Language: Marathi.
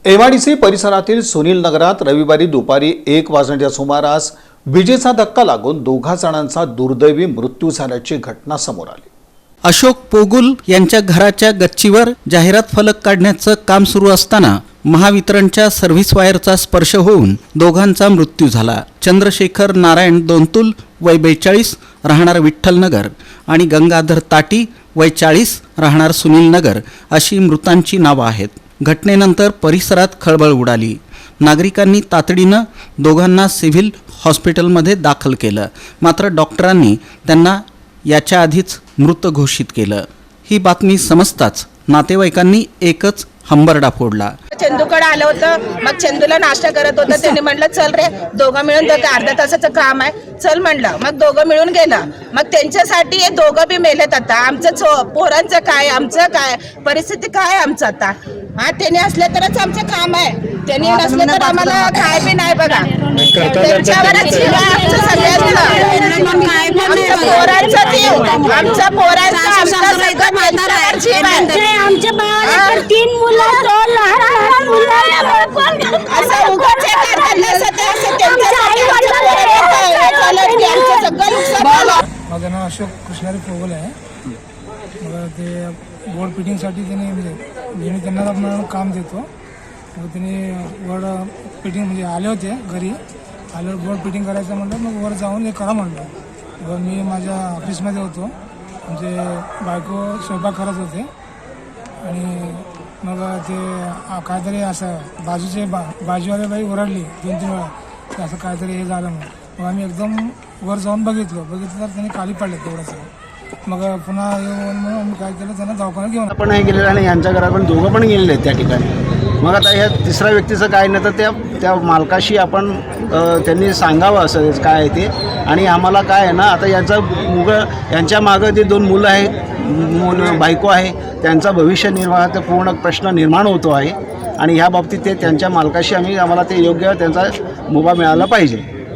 एमआयडीसी परिसरातील सुनील नगरात रविवारी दुपारी 1 वाजण्याच्या सुमारास विजेचा धक्का लागून 2 जणांचा दुर्दैवी मृत्यू झाल्याची घटना समोर आली। अशोक पोगुल यांच्या घराच्या गच्चीवर जाहिरात फलक काढण्याचं काम सुरू असताना महावितरणच्या सर्व्हिस वायरचा स्पर्श होऊन दोघांचा मृत्यू झाला। चंद्रशेखर नारायण दोंतुल वय 42 राहणार विठ्ठल नगर आणि गंगाधर ताटी वय 40 राहणार सुनील नगर अशी मृतांची नावं आहेत। घटनेनंतर परिसरात खळबळ उडाली। नागरिकांनी तातडीनं दोघांना सिव्हिल हॉस्पिटलमध्ये दाखल केलं, मात्र डॉक्टरांनी त्यांना याच्या आधीच मृत घोषित केलं। ही बातमी समजताच नातेवाईकांनी एकच हंबरडा फोडला। चंदूकडे आलं होतं, मग चंदूला नाश्ता करत होता, त्यांनी म्हणलं चल रे दोघं मिळून तर अर्ध्या तासाचं काम आहे, चल म्हणलं, मग दोघं मिळून गेलं। मग त्यांच्यासाठी हे दोघं बी मेलेत। आता आमचं पोरांचं काय, आमचं काय परिस्थिती काय आमचं आता? हा, त्यांनी असले तरच आमचं काम आहे, त्यांनी नसले तर आम्हाला काय बी नाही बघा। त्यांच्यावरच जीव आहे आमचं सगळ्यांचं, आमच्या पोरांचं जीव, आमच्या पोरांचं आमचं सगळं जीव आहे। आमच्या बाळाला 3 मुलं, 2 लहान मुलं, असं उगाच हे करतात असं ते असं त्यांच्यासाठी आमच्या पोरांचं झालं की आमचं सगळं नुकसान झालं। माझं नाव अशोक कृष्णारी पोगल आहे। मग ते बोर्ड फिटिंगसाठी मी त्यांना आपण काम देतो। मग त्यांनी बोर्ड फिटिंग म्हणजे आले होते घरी, आल्यावर बोर्ड फिटिंग करायचं म्हणलं, मग वर जाऊन हे करा म्हणलं। मग मी माझ्या ऑफिसमध्ये होतो, म्हणजे बायको स्वयंपाक करत होते आणि मग ते काहीतरी असं बाजूवाले बाई ओरडली 2-3 वेळा, तर असं काहीतरी हे झालं मग आम्ही एकदम वर जाऊन बघितलं तर त्यांनी खाली पडले तेवढंच। मग पुन्हा येऊन म्हणून आम्ही काय केलं, त्यांना दवाखान्यात घेऊन आपण हे गेलेलं आणि यांच्या घरात पण दोघं पण गेलेले आहेत त्या ठिकाणी। मग आता ह्या तिसऱ्या व्यक्तीचं काय नाही तर त्या मालकाशी आपण त्यांनी सांगावं असं काय आहे ते। आणि आम्हाला काय आहे ना, आता यांच्या मागं जे 2 मुलं आहेत, बायको आहे, त्यांचा भविष्य निर्वाहाचा पूर्ण प्रश्न निर्माण होतो आहे आणि ह्या बाबतीत ते त्यांच्या मालकाशी आम्हाला ते योग्य त्यांचा मुभा मिळाला पाहिजे।